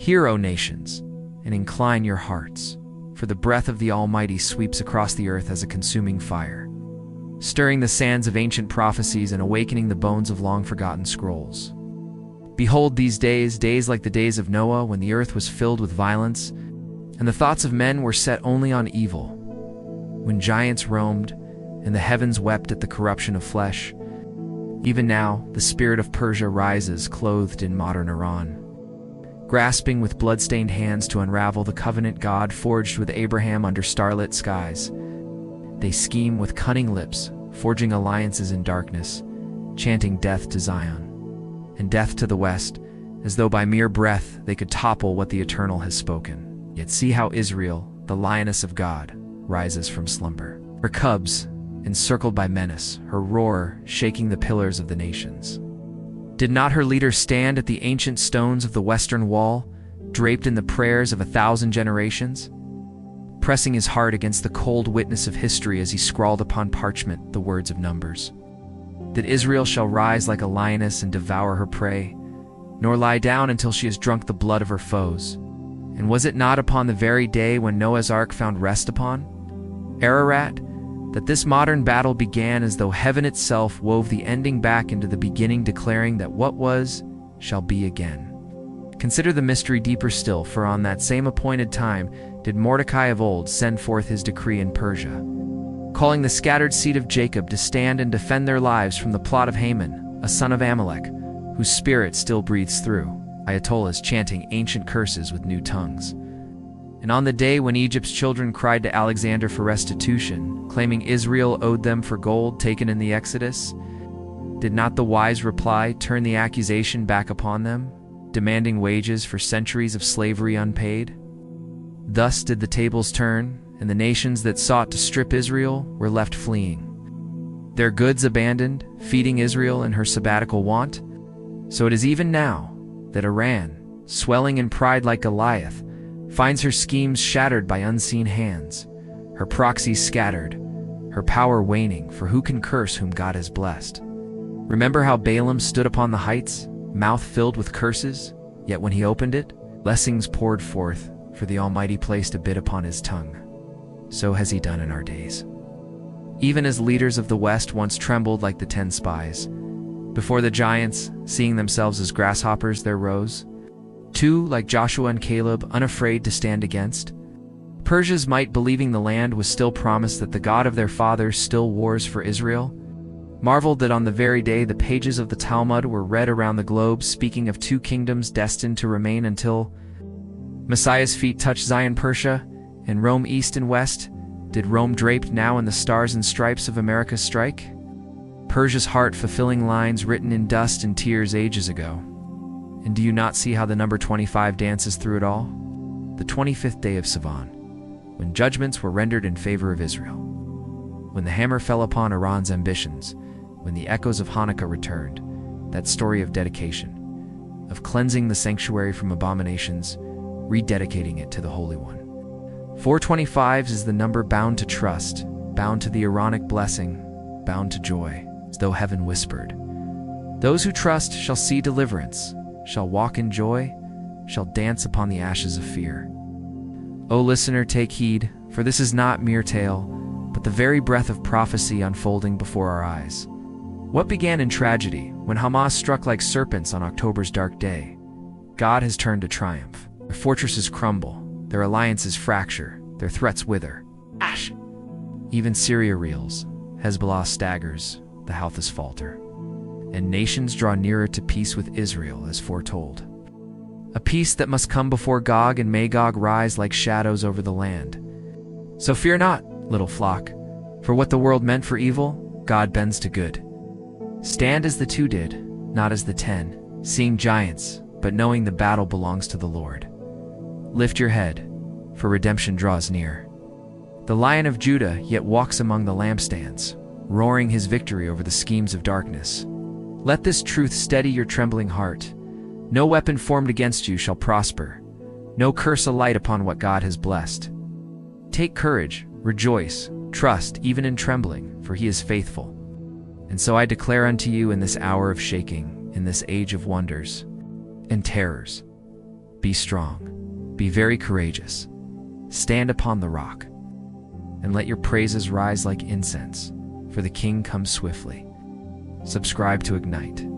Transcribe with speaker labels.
Speaker 1: Hear, O nations, and incline your hearts, for the breath of the Almighty sweeps across the earth as a consuming fire, stirring the sands of ancient prophecies and awakening the bones of long-forgotten scrolls. Behold these days, days like the days of Noah, when the earth was filled with violence, and the thoughts of men were set only on evil, when giants roamed, and the heavens wept at the corruption of flesh. Even now, the spirit of Persia rises, clothed in modern Iran, grasping with blood-stained hands to unravel the covenant God forged with Abraham under starlit skies. They scheme with cunning lips, forging alliances in darkness, chanting death to Zion and death to the West, as though by mere breath they could topple what the Eternal has spoken. Yet see how Israel, the lioness of God, rises from slumber. Her cubs, encircled by menace, her roar shaking the pillars of the nations. Did not her leader stand at the ancient stones of the Western Wall, draped in the prayers of 1,000 generations, pressing his heart against the cold witness of history as he scrawled upon parchment the words of Numbers? That Israel shall rise like a lioness and devour her prey, nor lie down until she has drunk the blood of her foes. And was it not upon the very day when Noah's ark found rest upon Ararat, that this modern battle began, as though heaven itself wove the ending back into the beginning, declaring that what was shall be again? Consider the mystery deeper still, for on that same appointed time did Mordecai of old send forth his decree in Persia, calling the scattered seed of Jacob to stand and defend their lives from the plot of Haman, a son of Amalek, whose spirit still breathes through Ayatollahs chanting ancient curses with new tongues. And on the day when Egypt's children cried to Alexander for restitution, claiming Israel owed them for gold taken in the Exodus, did not the wise reply turn the accusation back upon them, demanding wages for centuries of slavery unpaid? Thus did the tables turn, and the nations that sought to strip Israel were left fleeing, their goods abandoned, feeding Israel in her sabbatical want. So it is even now that Iran, swelling in pride like Goliath, finds her schemes shattered by unseen hands, her proxies scattered, her power waning, for who can curse whom God has blessed? Remember how Balaam stood upon the heights, mouth filled with curses, yet when he opened it, blessings poured forth, for the Almighty placed a bit upon his tongue. So has he done in our days. Even as leaders of the West once trembled like the 10 spies, before the giants, seeing themselves as grasshoppers, there rose 2 like Joshua and Caleb, unafraid to stand against Persia's might, believing the land was still promised, that the God of their fathers still wars for Israel, marveled that on the very day the pages of the Talmud were read around the globe, speaking of 2 kingdoms destined to remain until Messiah's feet touched Zion, Persia, and Rome east and west. Did Rome, draped now in the stars and stripes of America, strike Persia's heart, fulfilling lines written in dust and tears ages ago? And do you not see how the number 25 dances through it all? The 25th day of Sivan, when judgments were rendered in favor of Israel, when the hammer fell upon Iran's ambitions, when the echoes of Hanukkah returned, that story of dedication, of cleansing the sanctuary from abominations, rededicating it to the Holy One. 425 is the number bound to trust, bound to the Aaronic blessing, bound to joy, as though heaven whispered, "Those who trust shall see deliverance, shall walk in joy, shall dance upon the ashes of fear." O listener, take heed, for this is not mere tale, but the very breath of prophecy unfolding before our eyes. What began in tragedy, when Hamas struck like serpents on October's dark day, God has turned to triumph. Their fortresses crumble, their alliances fracture, their threats wither. Ash! Even Syria reels, Hezbollah staggers, the Houthis falter, and nations draw nearer to peace with Israel as foretold. A peace that must come before Gog and Magog rise like shadows over the land. So fear not, little flock, for what the world meant for evil, God bends to good. Stand as the 2 did, not as the 10, seeing giants, but knowing the battle belongs to the Lord. Lift your head, for redemption draws near. The Lion of Judah yet walks among the lampstands, roaring his victory over the schemes of darkness. Let this truth steady your trembling heart. No weapon formed against you shall prosper. No curse alight upon what God has blessed. Take courage, rejoice, trust even in trembling, for he is faithful. And so I declare unto you in this hour of shaking, in this age of wonders and terrors, Be strong, be very courageous. Stand upon the rock, and let your praises rise like incense, for the King comes swiftly. Subscribe to Ignite.